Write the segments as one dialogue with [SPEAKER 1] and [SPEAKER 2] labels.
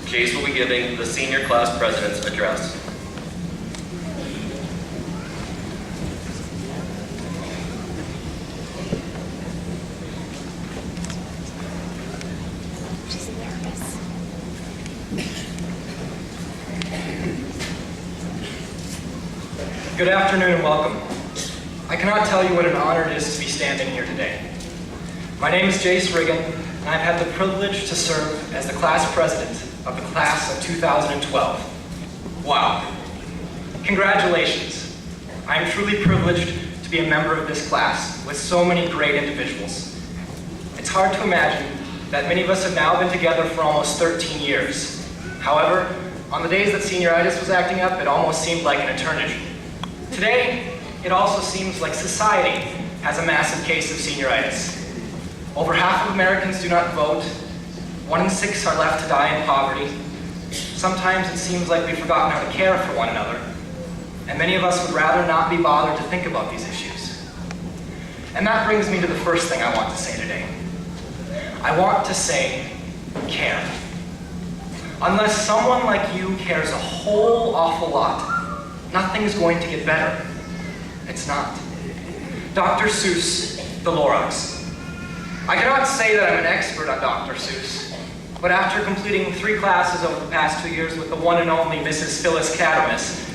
[SPEAKER 1] Jace will be giving the senior class president's address.
[SPEAKER 2] Good afternoon and welcome. I cannot tell you what an honor it is to be standing here today. My name is Jace Riggin, and I've had the privilege to serve as the class president of the class of 2012. Wow. Congratulations. I am truly privileged to be a member of this class with so many great individuals. It's hard to imagine that many of us have now been together for almost 13 years. However, on the days that senioritis was acting up, it almost seemed like an eternity. Today, it also seems like society has a massive case of senioritis. Over half of Americans do not vote. 1 in 6 are left to die in poverty. Sometimes it seems like we've forgotten how to care for one another, and many of us would rather not be bothered to think about these issues. And that brings me to the first thing I want to say today. I want to say, care. Unless someone like you cares a whole awful lot, nothing's going to get better. It's not. Dr. Seuss, the Lorax. I cannot say that I'm an expert on Dr. Seuss, but after completing 3 classes over the past 2 years with the one and only Mrs. Phyllis Cadamus,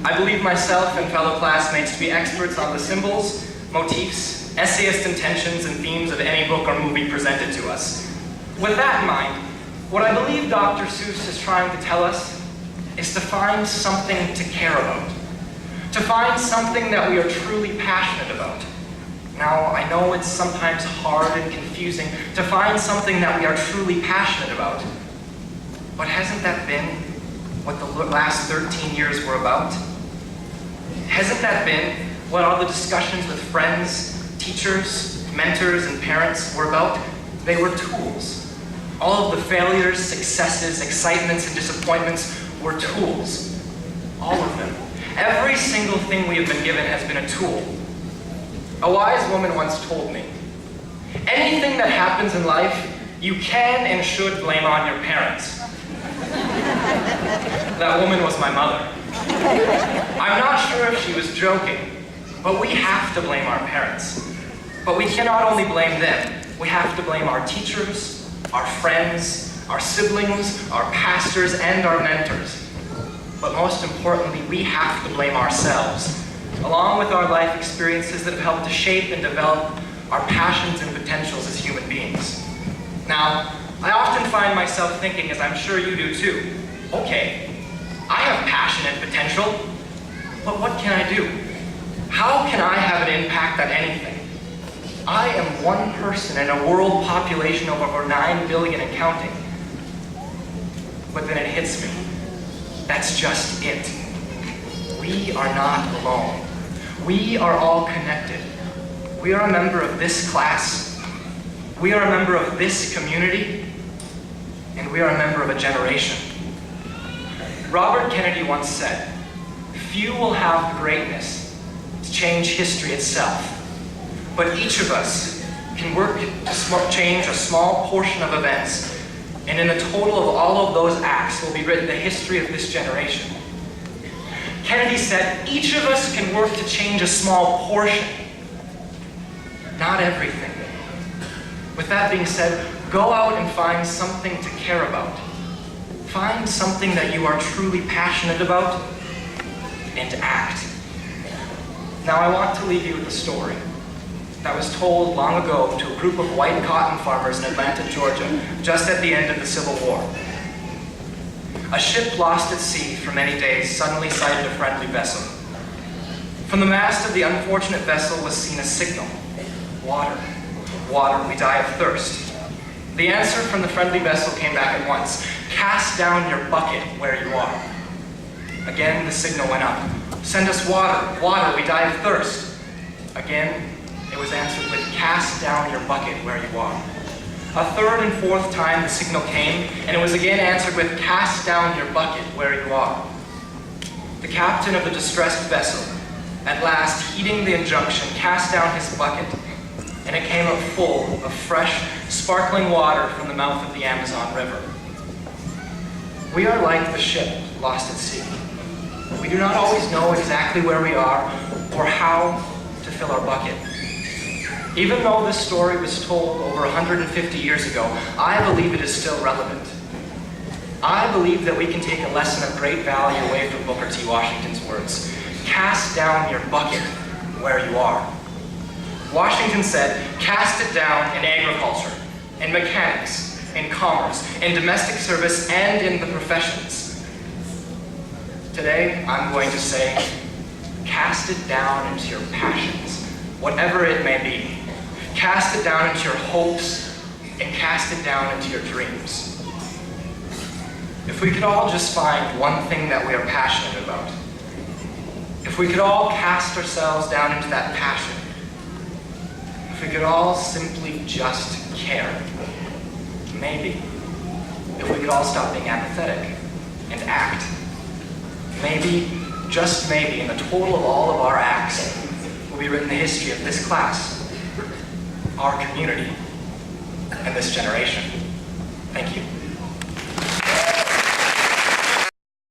[SPEAKER 2] I believe myself and fellow classmates to be experts on the symbols, motifs, essayist intentions, and themes of any book or movie presented to us. With that in mind, what I believe Dr. Seuss is trying to tell us is to find something to care about. To find something that we are truly passionate about. Now, I know it's sometimes hard and confusing to find something that we are truly passionate about. But hasn't that been what the last 13 years were about? Hasn't that been what all the discussions with friends, teachers, mentors, and parents were about? They were tools. All of the failures, successes, excitements, and disappointments were tools. All of them. Every single thing we have been given has been a tool. A wise woman once told me, anything that happens in life, you can and should blame on your parents. That woman was my mother. I'm not sure if she was joking, but we have to blame our parents. But we cannot only blame them, we have to blame our teachers, our friends, our siblings, our pastors, and our mentors. But most importantly, we have to blame ourselves, along with our life experiences that have helped to shape and develop our passions and potentials as human beings. Now, I often find myself thinking, as I'm sure you do too, okay, I have passion and potential, but what can I do? How can I have an impact on anything? I am one person in a world population of over 9 billion and counting. But then it hits me. That's just it. We are not alone. We are all connected. We are a member of this class. We are a member of this community. And we are a member of a generation. Robert Kennedy once said, few will have the greatness to change history itself, but each of us can work to change a small portion of events, and in the total of all of those acts will be written the history of this generation. Kennedy said, each of us can work to change a small portion, not everything. With that being said, go out and find something to care about. Find something that you are truly passionate about, and act. Now I want to leave you with a story that was told long ago to a group of white cotton farmers in Atlanta, Georgia, just at the end of the Civil War. A ship lost at sea for many days suddenly sighted a friendly vessel. From the mast of the unfortunate vessel was seen a signal. Water. Water, we die of thirst. The answer from the friendly vessel came back at once. Cast down your bucket where you are. Again, the signal went up. Send us water. Water, we die of thirst. Again, it was answered with, cast down your bucket where you are. A third and fourth time the signal came, and it was again answered with, cast down your bucket where you are. The captain of the distressed vessel, at last, heeding the injunction, cast down his bucket, and it came up full of fresh, sparkling water from the mouth of the Amazon River. We are like the ship lost at sea. We do not always know exactly where we are or how to fill our bucket. Even though this story was told over 150 years ago, I believe it is still relevant. I believe that we can take a lesson of great value away from Booker T. Washington's words. Cast down your bucket where you are. Washington said, cast it down in agriculture, in mechanics, in commerce, in domestic service, and in the professions. Today, I'm going to say, cast it down into your passions, whatever it may be. Cast it down into your hopes, and cast it down into your dreams. If we could all just find one thing that we are passionate about, if we could all cast ourselves down into that passion, if we could all simply just care, maybe, if we could all stop being apathetic and act, maybe, just maybe, in the total of all of our acts will be written the history of this class, our community, and this generation. Thank you.